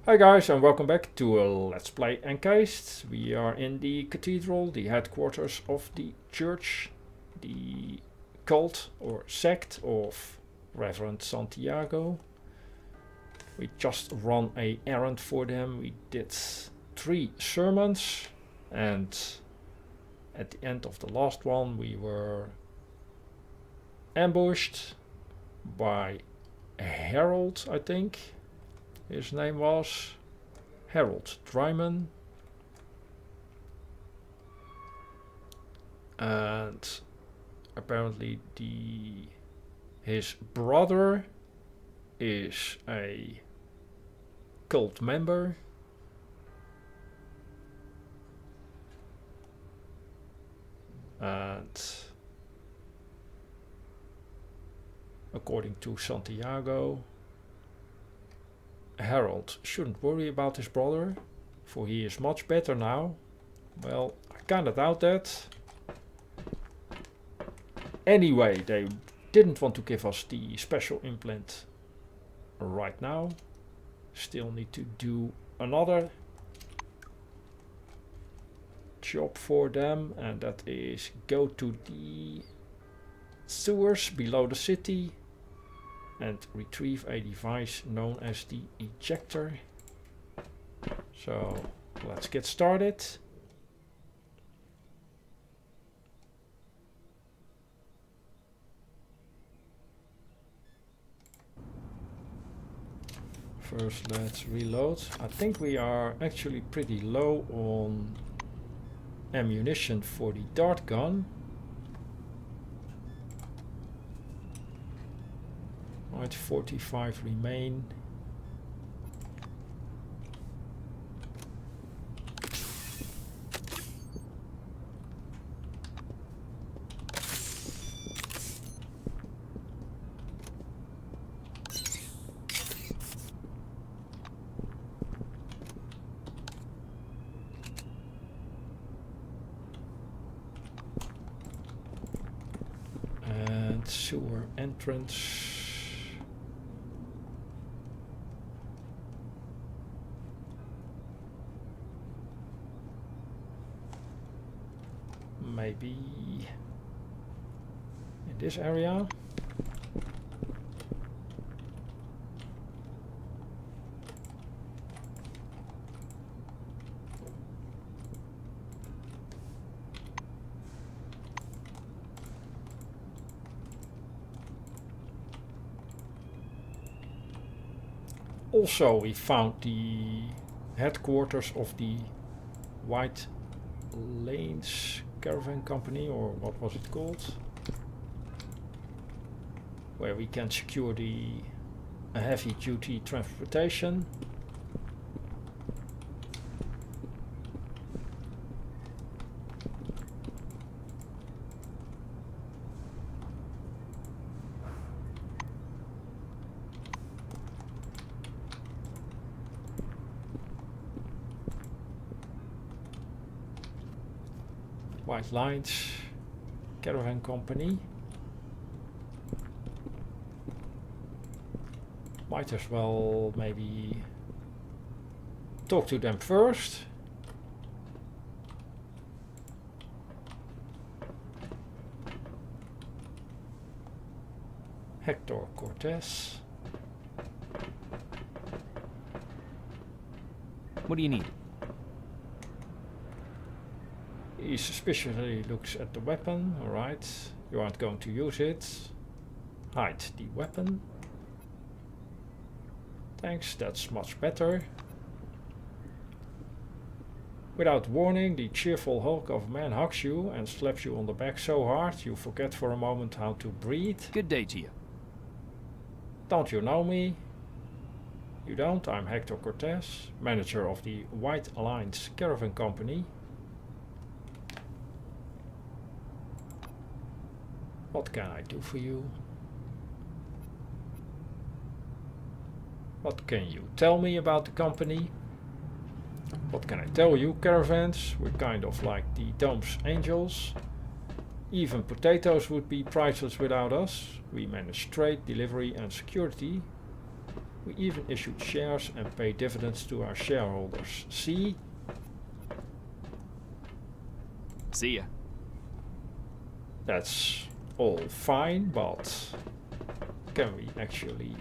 Hi guys and welcome back to a Let's Play Encased. We are in the cathedral, the headquarters of the church, the cult or sect of Reverend Santiago. We just run a errand for them. We did 3 sermons and at the end of the last one we were ambushed by Harold, I think. His name was Harold Dryman, and apparently his brother is a cult member, and according to Santiago, Harold shouldn't worry about his brother, for he is much better now. Well, I kinda doubt that. Anyway, they didn't want to give us the special implant right now. Still need to do another job for them, and that is go to the sewers below the city and retrieve a device known as the ejector. So let's get started. First let's reload. I think we are actually pretty low on ammunition for the dart gun. Right, 45 remain. And sewer entrance. Maybe in this area. Also, we found the headquarters of the White Lanes Caravan Company, or what was it called, where we can secure the heavy duty transportation. White Lines Caravan Company. Might as well maybe talk to them first. Hector Cortez. What do you need? He suspiciously looks at the weapon. Alright, you aren't going to use it. Hide the weapon. Thanks, that's much better. Without warning, the cheerful hulk of a man hugs you and slaps you on the back so hard you forget for a moment how to breathe. Good day to you. Don't you know me? You don't? I'm Hector Cortez, manager of the White Lines Caravan Company. What can I do for you? What can you tell me about the company? What can I tell you, caravans? We're kind of like the Dome's angels. Even potatoes would be priceless without us. We manage trade, delivery and security. We even issued shares and pay dividends to our shareholders. See? See ya. That's all fine, but can we actually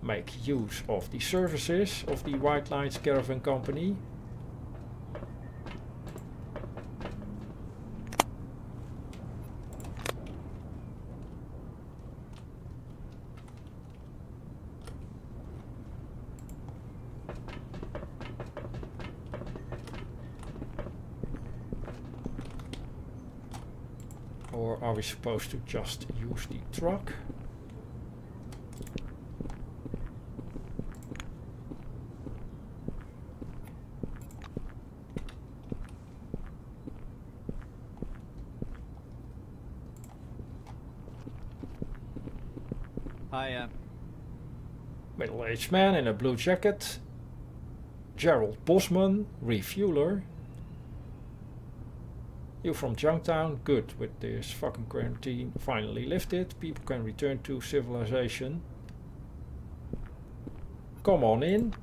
make use of the services of the White Lines Caravan Company? Or are we supposed to just use the truck? Hi, Middle-aged man in a blue jacket. Gerald Bosman, refueler. You from Junktown? Good. With this fucking quarantine finally lifted, people can return to civilization. Come on in.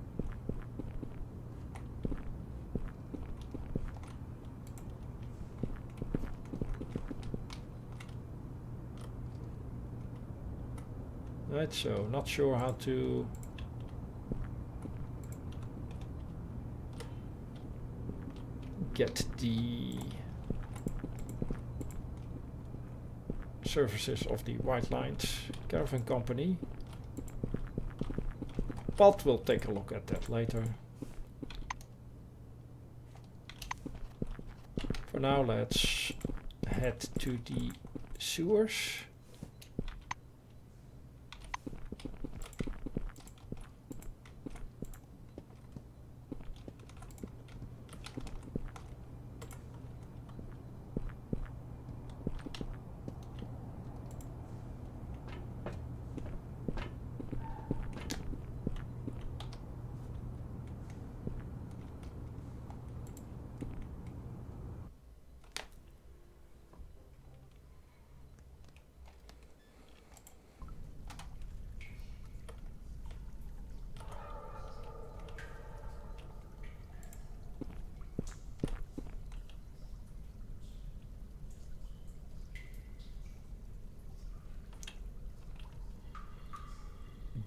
Right, so not sure how to get the services of the White Lines Caravan Company, but we'll take a look at that later. For now, let's head to the sewers.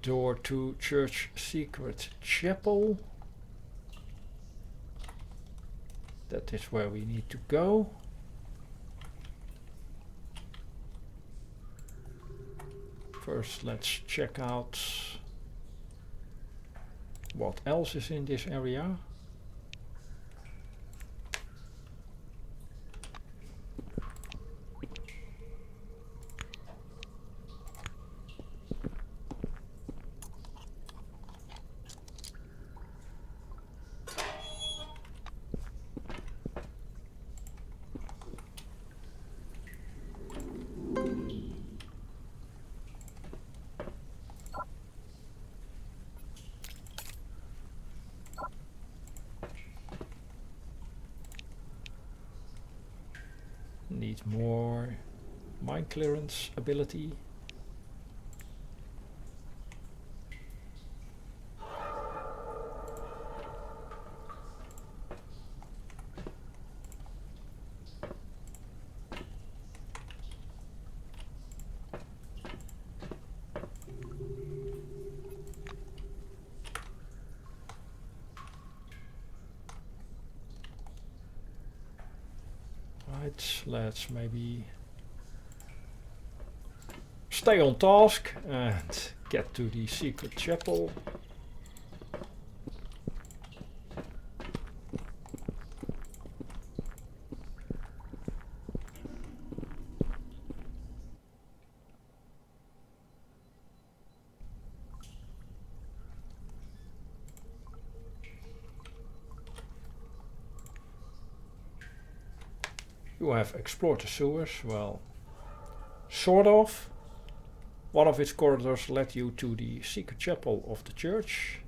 Door to church secret chapel. That is where we need to go. First, let's check out what else is in this area. Need more mine clearance ability. Right, let's maybe stay on task and get to the secret chapel. You have explored the sewers, well, sort of. One of its corridors led you to the secret chapel of the church.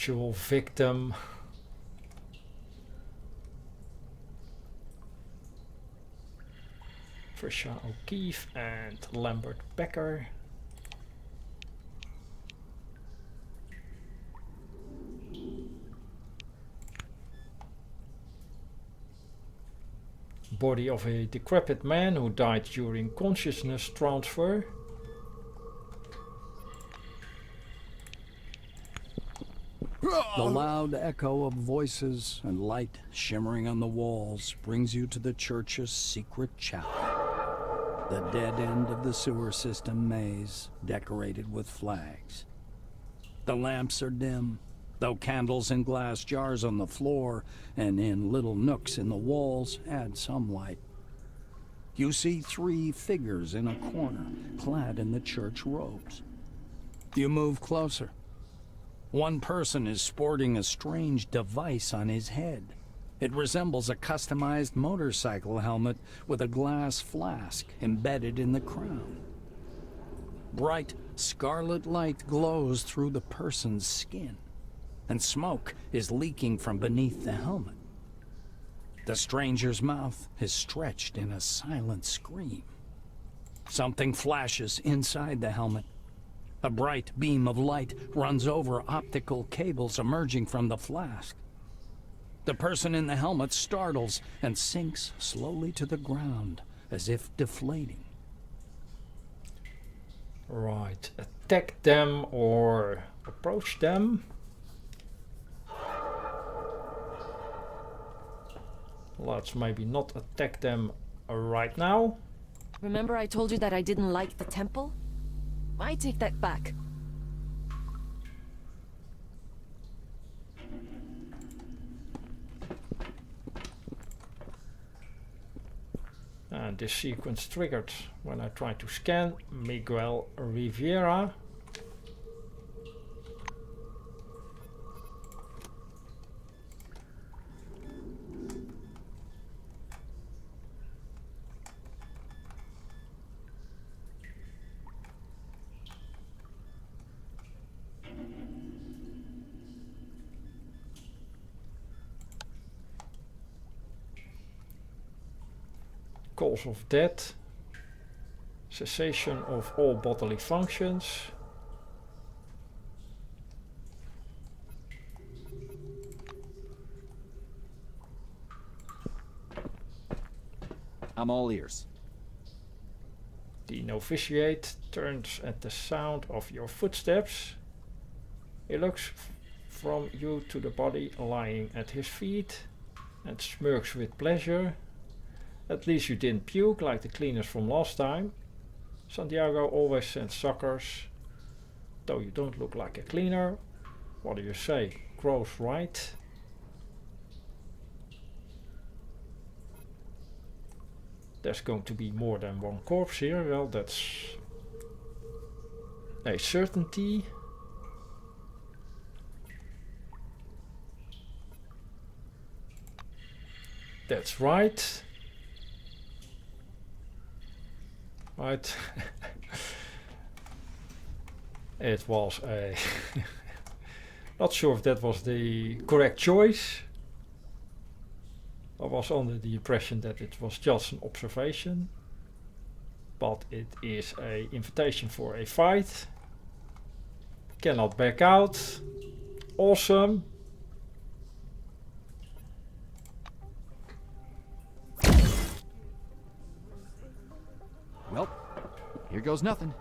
actual victim. Trisha O'Keefe and Lambert Becker. Body of a decrepit man who died during consciousness transfer. The loud echo of voices and light shimmering on the walls brings you to the church's secret chapel. The dead end of the sewer system maze, decorated with flags. The lamps are dim, though candles in glass jars on the floor and in little nooks in the walls add some light. You see 3 figures in a corner, clad in the church robes. You move closer. One person is sporting a strange device on his head. It resembles a customized motorcycle helmet with a glass flask embedded in the crown. Bright scarlet light glows through the person's skin, and smoke is leaking from beneath the helmet. The stranger's mouth is stretched in a silent scream. Something flashes inside the helmet. A bright beam of light runs over optical cables emerging from the flask. The person in the helmet startles and sinks slowly to the ground, as if deflating. Right, attack them or approach them. Let's maybe not attack them right now. Remember I told you that I didn't like the temple? I take that back. And this sequence triggered when I tried to scan Miguel Rivera. Cause of death, cessation of all bodily functions, I'm all ears. the novitiate turns at the sound of your footsteps. He looks from you to the body lying at his feet and smirks with pleasure. At least you didn't puke like the cleaners from last time. Santiago always sends suckers. Though you don't look like a cleaner. What do you say? Gross, right? There's going to be more than one corpse here. Well, that's a certainty. That's right. Right. It was a not sure if that was the correct choice. I was under the impression that it was just an observation, but it is an invitation for a fight. Cannot back out. Awesome. Well, here goes nothing.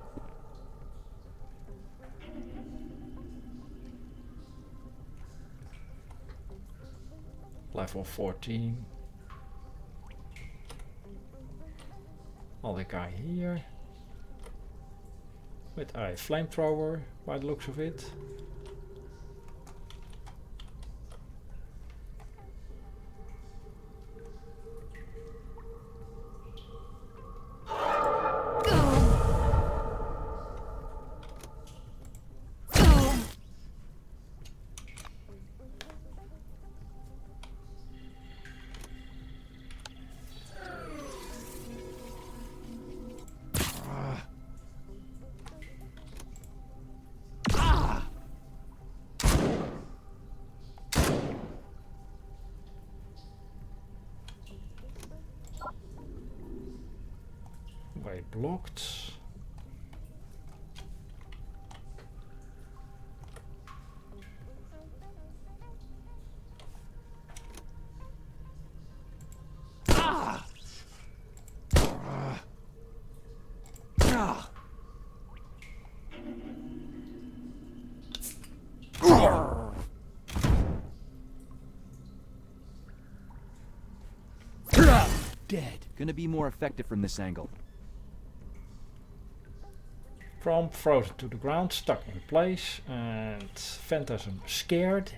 Level 14. Another guy here. With a flamethrower by the looks of it. blocked. Dead. Gonna be more effective from this angle. From frozen to the ground, stuck in place, and Phantasm scared.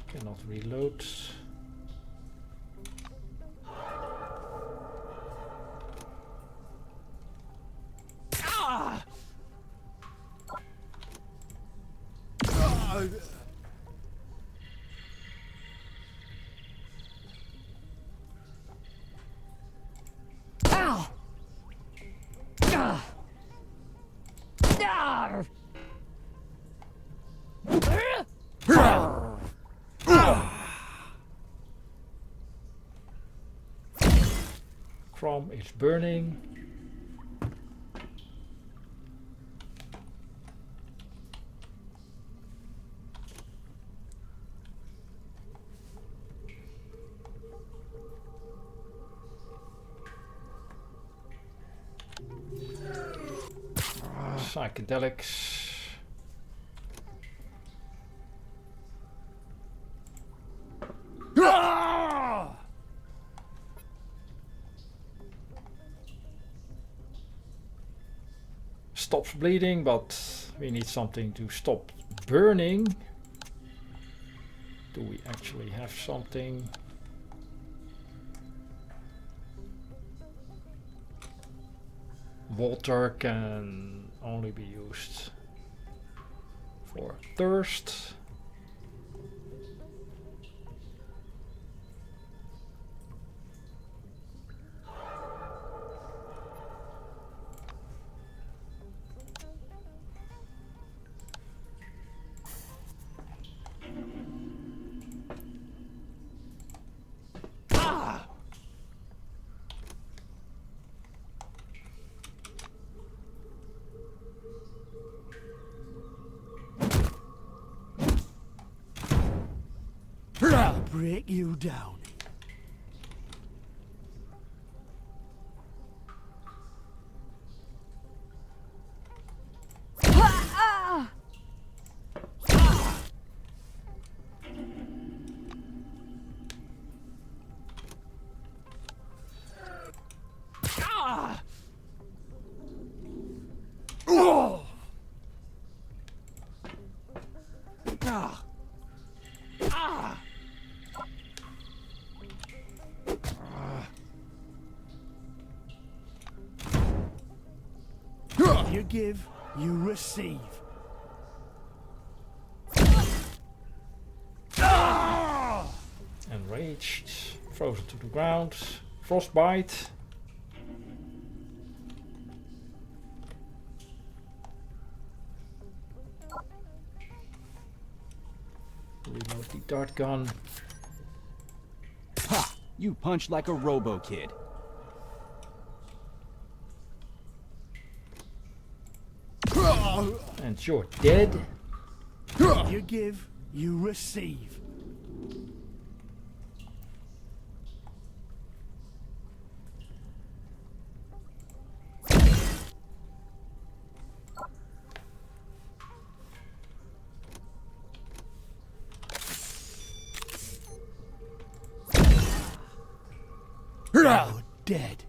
Cannot reload. Chrome is burning. Psychedelics. Stops bleeding, but we need something to stop burning. Do we actually have something? Water can only be used for thirst. I'll break you down. You give, you receive. Enraged, frozen to the ground, frostbite. Reload the dart gun. Ha! You punch like a robo kid. And you're dead. You give, you receive. Now dead.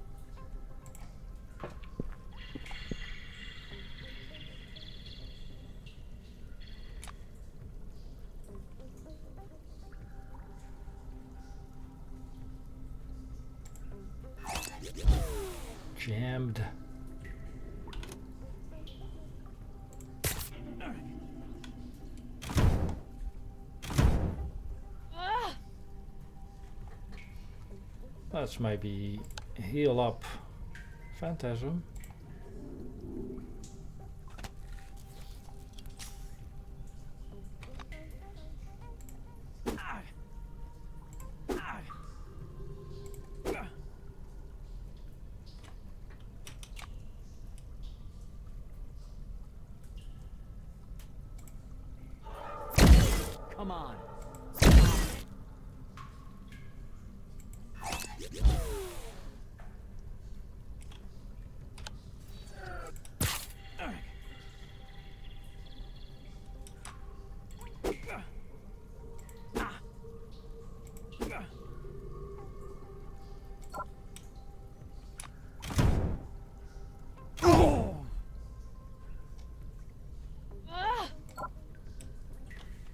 Jammed. Let's maybe heal up Phantasm. Come on.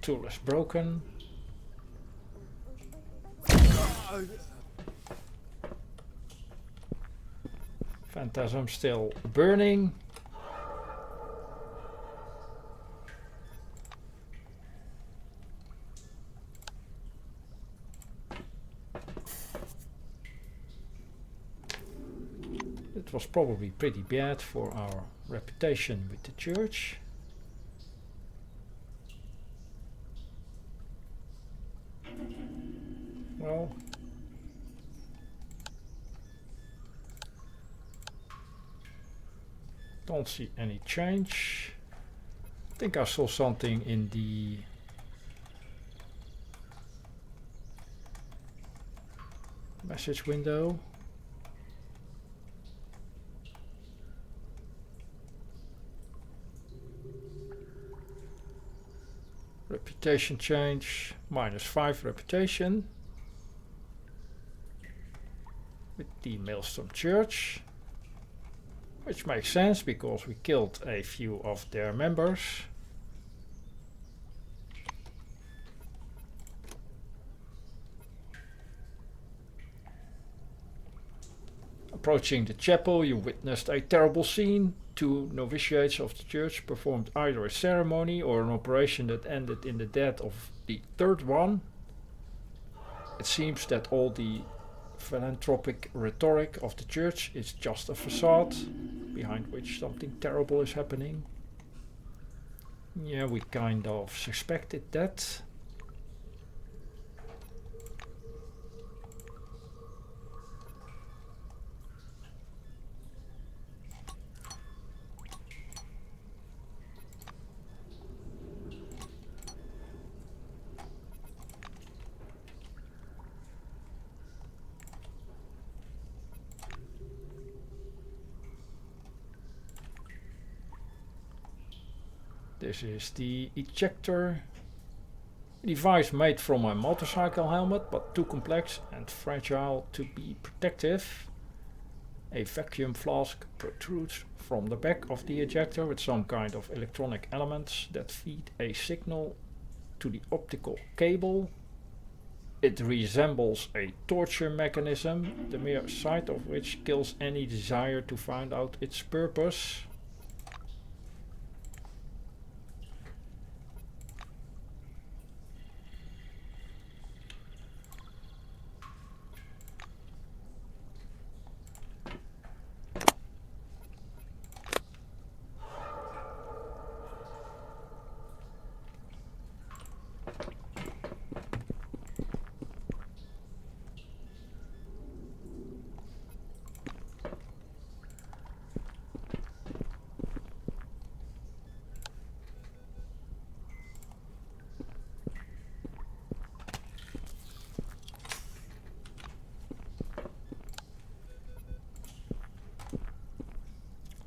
Tool is broken. Phantasm still burning. It was probably pretty bad for our reputation with the church. Well, don't see any change. I think I saw something in the message window. Reputation change, -5 reputation with the Maelstrom Church, which makes sense because we killed a few of their members. Approaching the chapel, you witnessed a terrible scene. 2 novitiates of the church performed either a ceremony or an operation that ended in the death of the third one. It seems that all the philanthropic rhetoric of the church is just a facade, behind which something terrible is happening. Yeah, we kind of suspected that. This is the ejector. A device made from a motorcycle helmet, but too complex and fragile to be protective. A vacuum flask protrudes from the back of the ejector with some kind of electronic elements that feed a signal to the optical cable. It resembles a torture mechanism, the mere sight of which kills any desire to find out its purpose.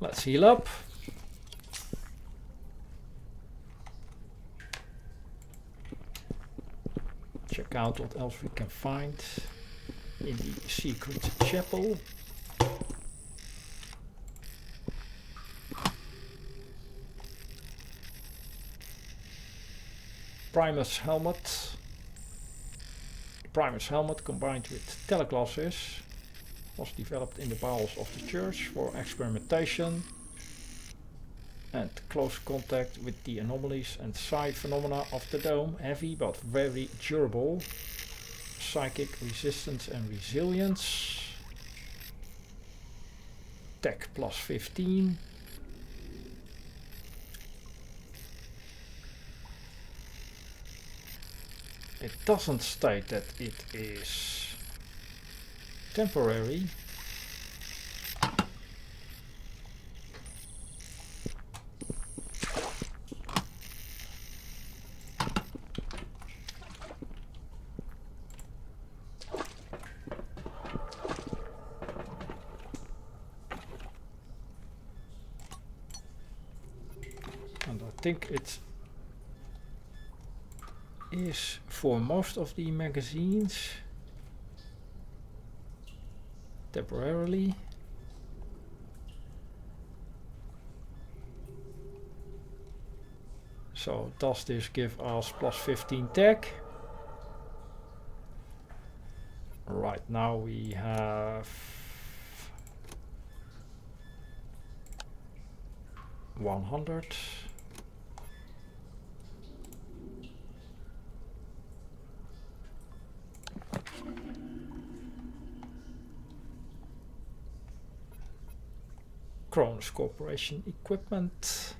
Let's heal up. Check out what else we can find in the secret chapel. Primus helmet. Primus helmet combined with teleglasses was developed in the bowels of the church for experimentation and close contact with the anomalies and psi phenomena of the dome. Heavy but very durable. psychic resistance and resilience. Tech plus 15. It doesn't state that it is temporary. And I think it is for most of the magazines temporarily. So does this give us plus 15 tech? Right now we have 100. Kronos Corporation equipment.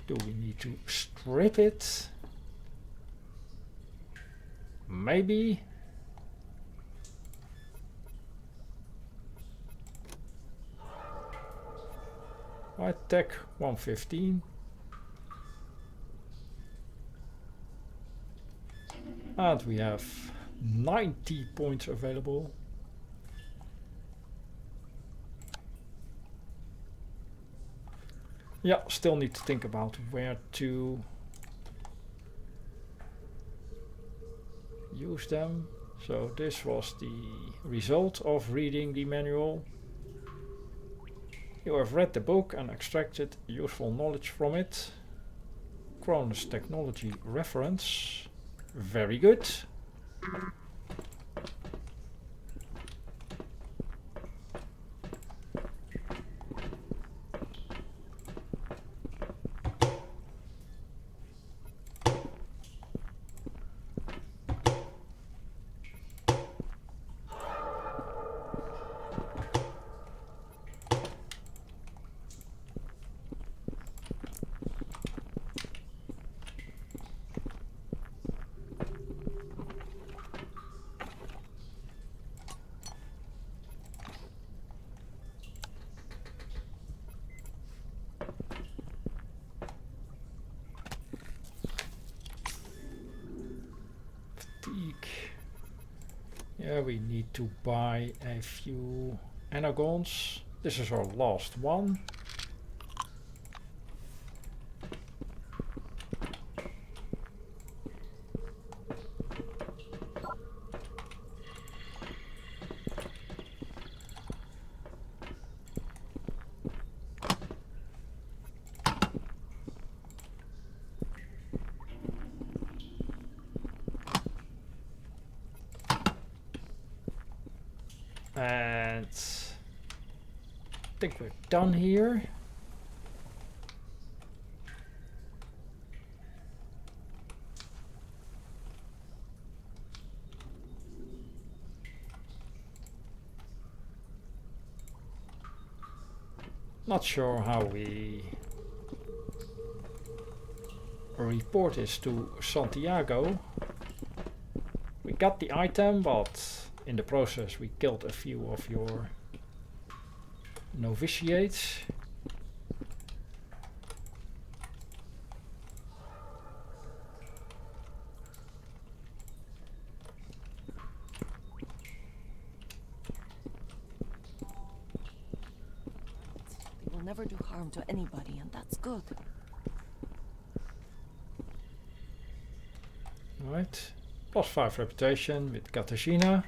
Do we need to strip it? Maybe. Right, tech 115. And we have 90 points available. Yeah, still need to think about where to use them. So this was the result of reading the manual. You have read the book and extracted useful knowledge from it. Kronos technology reference. Very good. Yeah, we need to buy a few anagons. This is our last one. And I think we're done here. Not sure how we report this to Santiago. We got the item, but in the process we killed a few of your novitiates. They will never do harm to anybody, and that's good. Right. Plus 5 reputation with Katarzyna.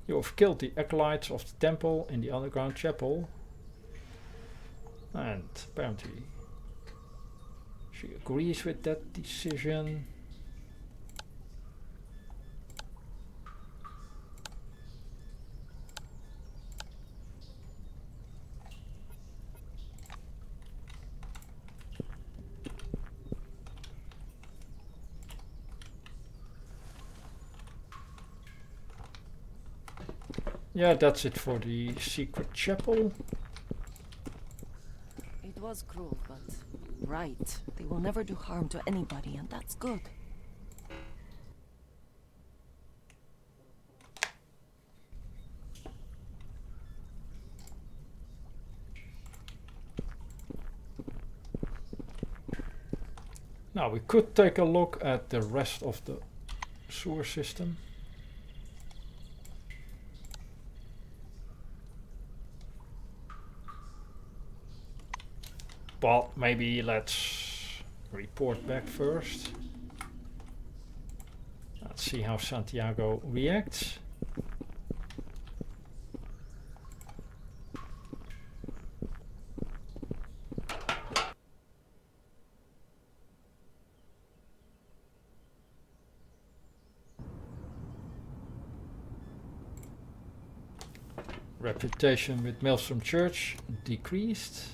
You have killed the acolytes of the temple in the underground chapel. And apparently she agrees with that decision. Yeah, that's it for the secret chapel. It was cruel, but right. They will never do harm to anybody, and that's good. Now we could take a look at the rest of the sewer system. But maybe let's report back first. Let's see how Santiago reacts. Reputation with Maelstrom Church decreased.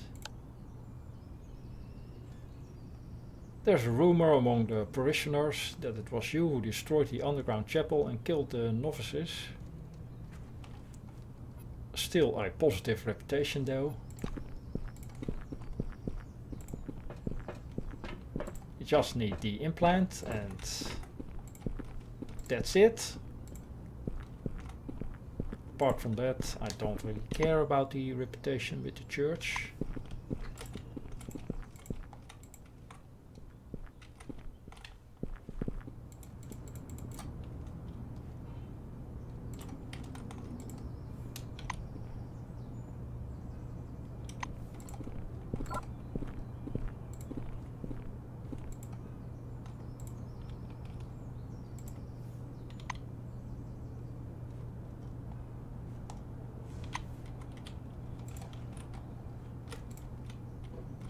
There's a rumor among the parishioners that it was you who destroyed the underground chapel and killed the novices. Still a positive reputation though. You just need the implant and that's it. Apart from that, I don't really care about the reputation with the church.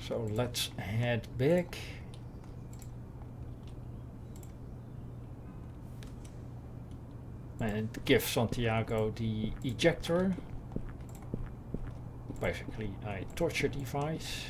So let's head back. And give Santiago the ejector. Basically a torture device.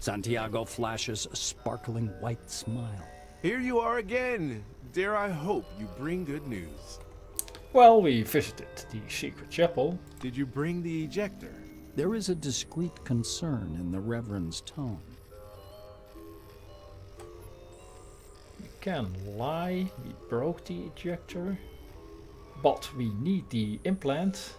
Santiago flashes a sparkling white smile. Here you are again. Dare I hope you bring good news. Well, we visited the secret chapel. Did you bring the ejector? There is a discreet concern in the Reverend's tone. We can lie, we broke the ejector. But we need the implant.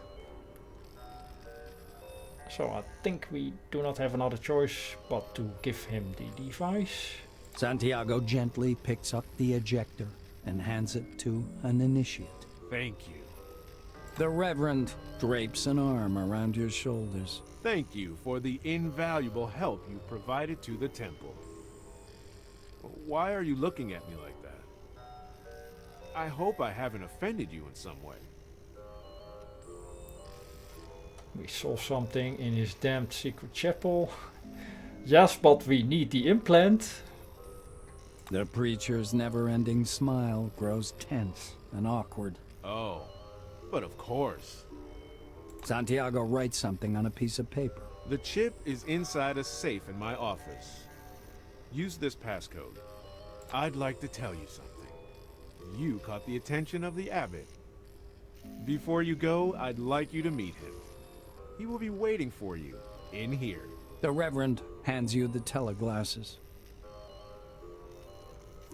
So I think we do not have another choice but to give him the device. Santiago gently picks up the ejector and hands it to an initiate. Thank you. The Reverend drapes an arm around your shoulders. Thank you for the invaluable help you provided to the temple. Why are you looking at me like that? I hope I haven't offended you in some way. We saw something in his damned secret chapel. Yes, but we need the implant. The preacher's never-ending smile grows tense and awkward. Oh, but of course. Santiago writes something on a piece of paper. The chip is inside a safe in my office. Use this passcode. I'd like to tell you something. You caught the attention of the abbot. Before you go, I'd like you to meet him. He will be waiting for you in here. The Reverend hands you the teleglasses.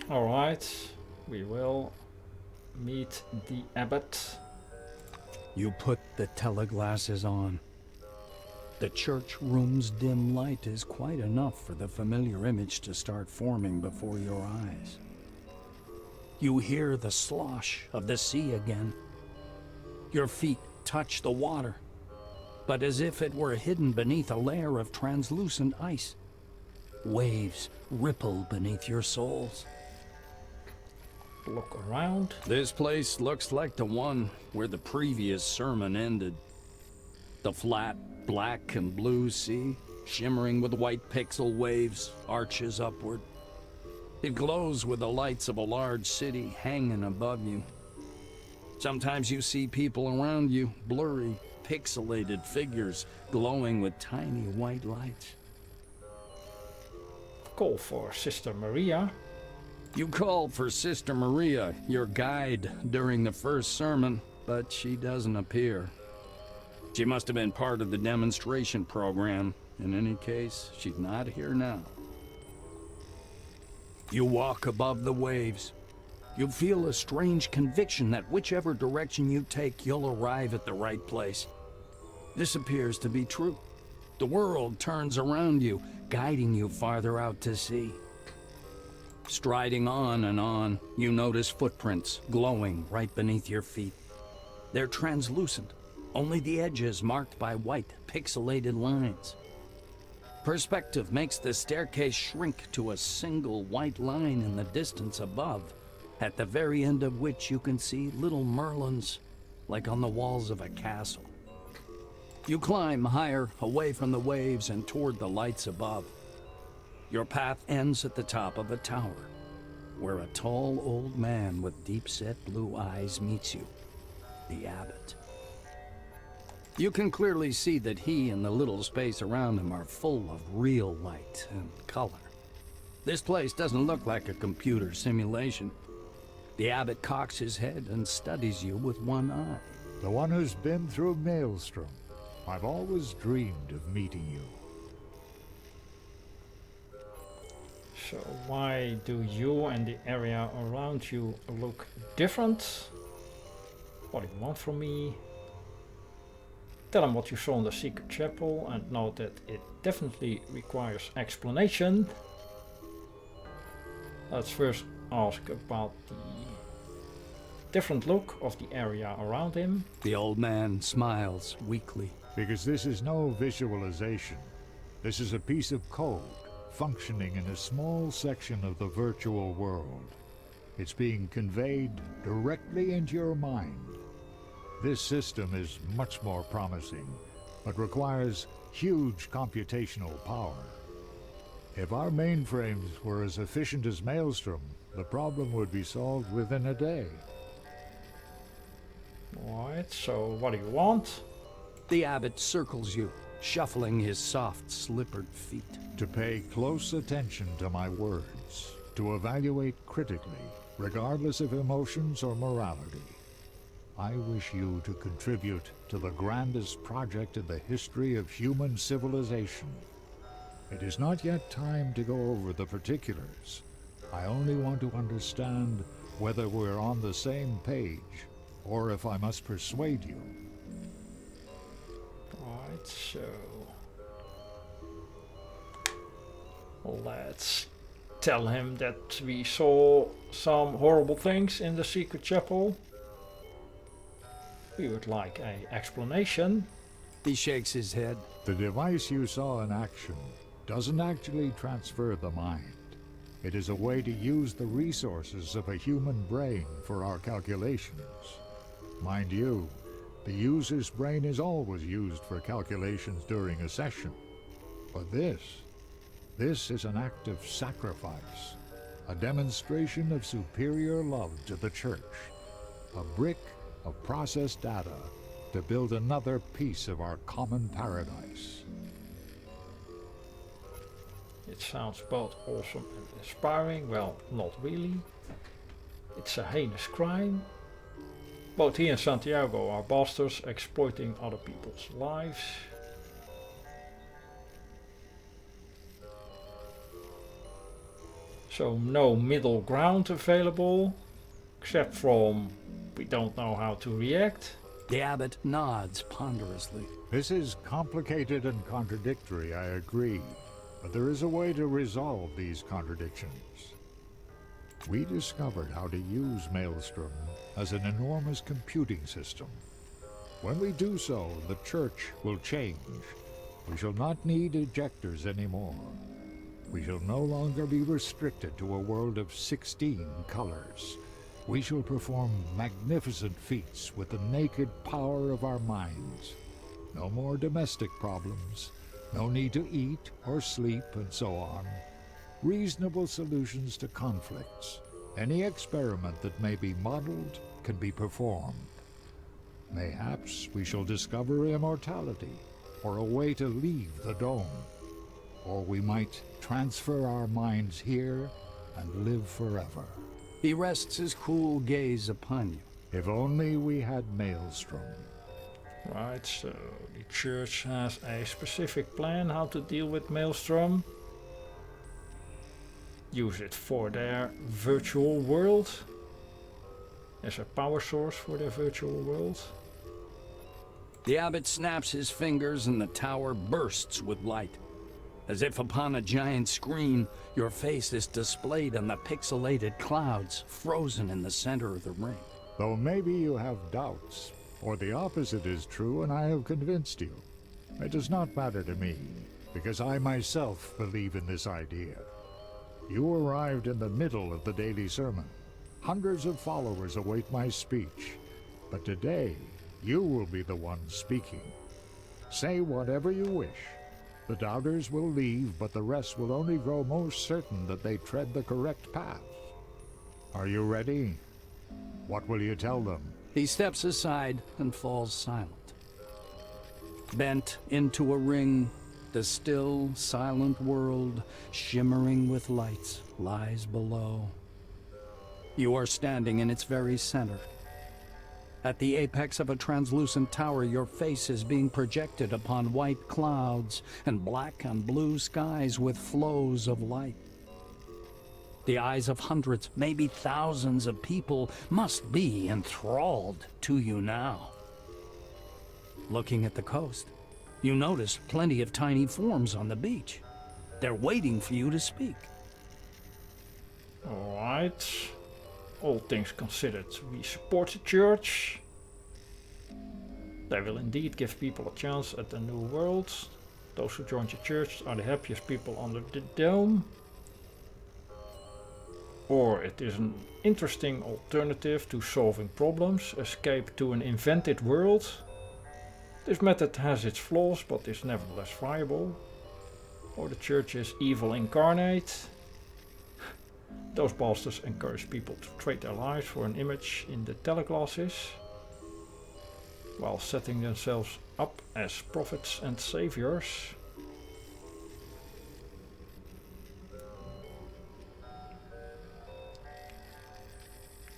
Alright, we will meet the abbot. You put the teleglasses on. The church room's dim light is quite enough for the familiar image to start forming before your eyes. You hear the slosh of the sea again. Your feet touch the water, but as if it were hidden beneath a layer of translucent ice. Waves ripple beneath your soles. Look around. This place looks like the one where the previous sermon ended. The flat, black and blue sea, shimmering with white pixel waves, arches upward. It glows with the lights of a large city hanging above you. Sometimes you see people around you, blurry, pixelated figures glowing with tiny white lights. Call for Sister Maria. You called for Sister Maria, your guide, during the first sermon, but she doesn't appear. She must have been part of the demonstration program. In any case, she's not here now. You walk above the waves. You feel a strange conviction that whichever direction you take, you'll arrive at the right place. This appears to be true. The world turns around you, guiding you farther out to sea. Striding on and on, you notice footprints glowing right beneath your feet. They're translucent, only the edges marked by white, pixelated lines. Perspective makes the staircase shrink to a single white line in the distance above, at the very end of which you can see little merlins, like on the walls of a castle. You climb higher, away from the waves and toward the lights above. Your path ends at the top of a tower, where a tall old man with deep-set blue eyes meets you, the abbot. You can clearly see that he and the little space around him are full of real light and color. This place doesn't look like a computer simulation. The abbot cocks his head and studies you with one eye. The one who's been through Maelstrom. I've always dreamed of meeting you. So why do you and the area around you look different? What do you want from me? Tell him what you saw in the secret chapel and note that it definitely requires explanation. Let's first ask about the different look of the area around him. The old man smiles weakly. Because this is no visualization. This is a piece of code functioning in a small section of the virtual world. It's being conveyed directly into your mind. This system is much more promising, but requires huge computational power. If our mainframes were as efficient as Maelstrom, the problem would be solved within a day. Alright, so what do you want? The abbot circles you, shuffling his soft, slippered feet. To pay close attention to my words, to evaluate critically, regardless of emotions or morality. I wish you to contribute to the grandest project in the history of human civilization. It is not yet time to go over the particulars. I only want to understand whether we're on the same page, or if I must persuade you. Right, so let's tell him that we saw some horrible things in the secret chapel. We would like an explanation. He shakes his head. The device you saw in action doesn't actually transfer the mind. It is a way to use the resources of a human brain for our calculations. Mind you, the user's brain is always used for calculations during a session. But this is an act of sacrifice, a demonstration of superior love to the Church, a brick of processed data to build another piece of our common paradise. It sounds both awesome and inspiring. Well, not really. It's a heinous crime. Both he and Santiago are bastards exploiting other people's lives. So no middle ground available, except from we don't know how to react. The abbot nods ponderously. This is complicated and contradictory, I agree. But there is a way to resolve these contradictions. We discovered how to use Maelstrom as an enormous computing system. When we do so, the Church will change. We shall not need ejectors anymore. We shall no longer be restricted to a world of 16 colors. We shall perform magnificent feats with the naked power of our minds. No more domestic problems. No need to eat or sleep and so on. Reasonable solutions to conflicts. Any experiment that may be modeled can be performed. Mayhaps we shall discover immortality, or a way to leave the dome. Or we might transfer our minds here and live forever. He rests his cool gaze upon you. If only we had Maelstrom. Right, so the church has a specific plan how to deal with Maelstrom. Use it for their virtual world. As a power source for their virtual world. The abbot snaps his fingers and the tower bursts with light. As if upon a giant screen, your face is displayed on the pixelated clouds, frozen in the center of the ring. Though maybe you have doubts, or the opposite is true and I have convinced you. It does not matter to me, because I myself believe in this idea. You arrived in the middle of the daily sermon. Hundreds of followers await my speech, but today you will be the one speaking. Say whatever you wish. The doubters will leave, but the rest will only grow most certain that they tread the correct path. Are you ready? What will you tell them? He steps aside and falls silent. Bent into a ring, the still, silent world, shimmering with lights, lies below. You are standing in its very center. At the apex of a translucent tower, your face is being projected upon white clouds and black and blue skies with flows of light. The eyes of hundreds, maybe thousands of people must be enthralled to you now. Looking at the coast, you notice plenty of tiny forms on the beach. They're waiting for you to speak. Alright. All things considered, we support the church. They will indeed give people a chance at a new world. Those who join the church are the happiest people under the dome. Or it is an interesting alternative to solving problems, escape to an invented world. This method has its flaws, but is nevertheless viable. Or the church is evil incarnate. Those bastards encourage people to trade their lives for an image in the teleglasses, while setting themselves up as prophets and saviors.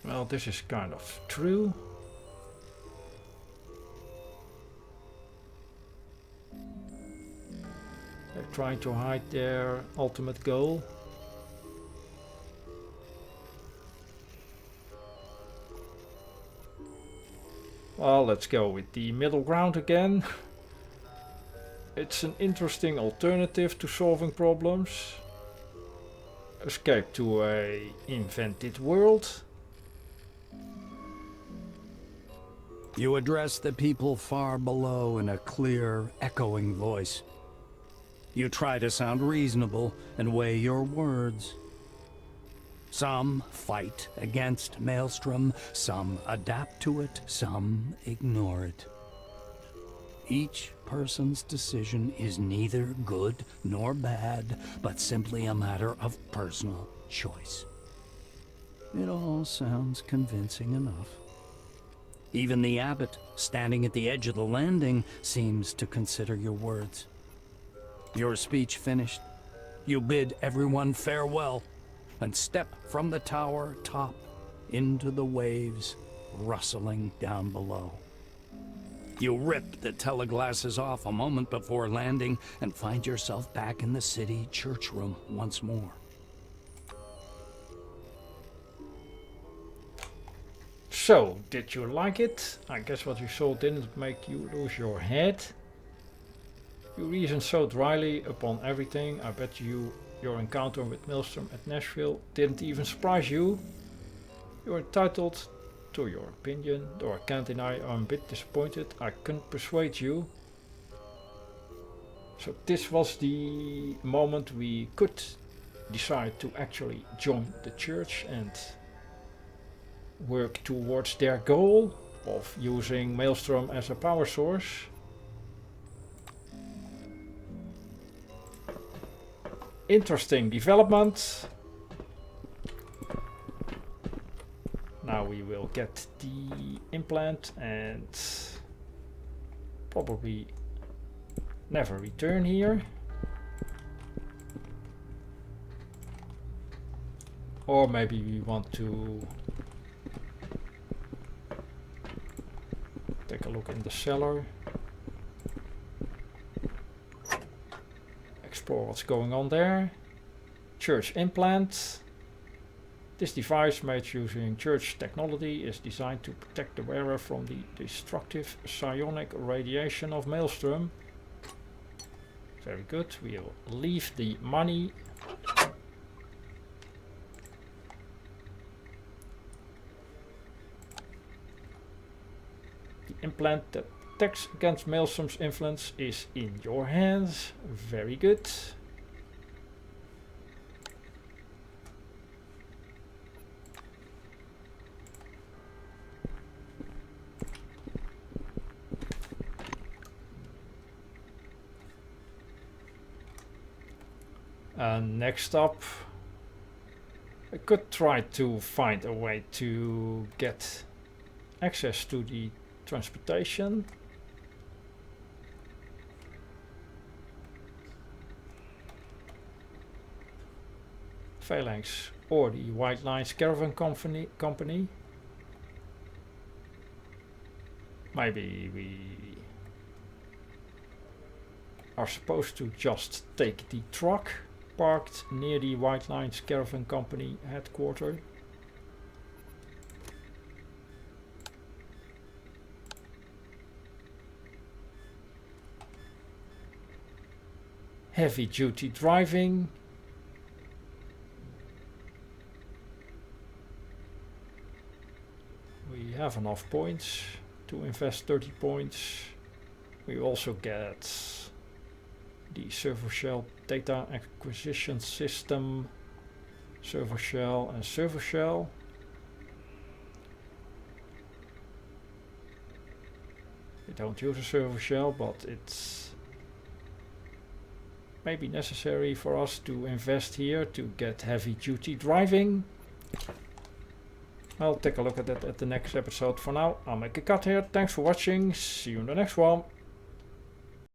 Well, this is kind of true. They're trying to hide their ultimate goal. Well, let's go with the middle ground again. It's an interesting alternative to solving problems. Escape to a invented world. You address the people far below in a clear, echoing voice. You try to sound reasonable and weigh your words. Some fight against Maelstrom, some adapt to it, some ignore it. Each person's decision is neither good nor bad, but simply a matter of personal choice. It all sounds convincing enough. Even the abbot, standing at the edge of the landing, seems to consider your words. Your speech finished, you bid everyone farewell and step from the tower top into the waves rustling down below. You rip the teleglasses off a moment before landing and find yourself back in the city church room once more. So, did you like it? I guess what you saw didn't make you lose your head. You reasoned so dryly upon everything. I bet your encounter with Maelstrom at Nashville didn't even surprise you. You're entitled to your opinion, though I can't deny I'm a bit disappointed I couldn't persuade you. So this was the moment we could decide to actually join the church and work towards their goal of using Maelstrom as a power source. Interesting development. Now we will get the implant and probably never return here. Or maybe we want to take a look in the cellar. Explore what's going on there. Church implant. This device, made using church technology, is designed to protect the wearer from the destructive psionic radiation of Maelstrom. Very good. We'll leave the money. The implant that protects against Maelstrom's influence is in your hands. Very good. And next up, I could try to find a way to get access to the transportation. Phalanx or the White Lines Caravan Company. Maybe we are supposed to just take the truck parked near the White Lines Caravan Company headquarters. Heavy duty driving. We have enough points to invest 30 points. We also get the server shell data acquisition system, server shell and server shell. We don't use a server shell, but it's maybe necessary for us to invest here to get heavy duty driving. I'll take a look at that at the next episode. For now, I'll make a cut here. Thanks for watching. See you in the next one.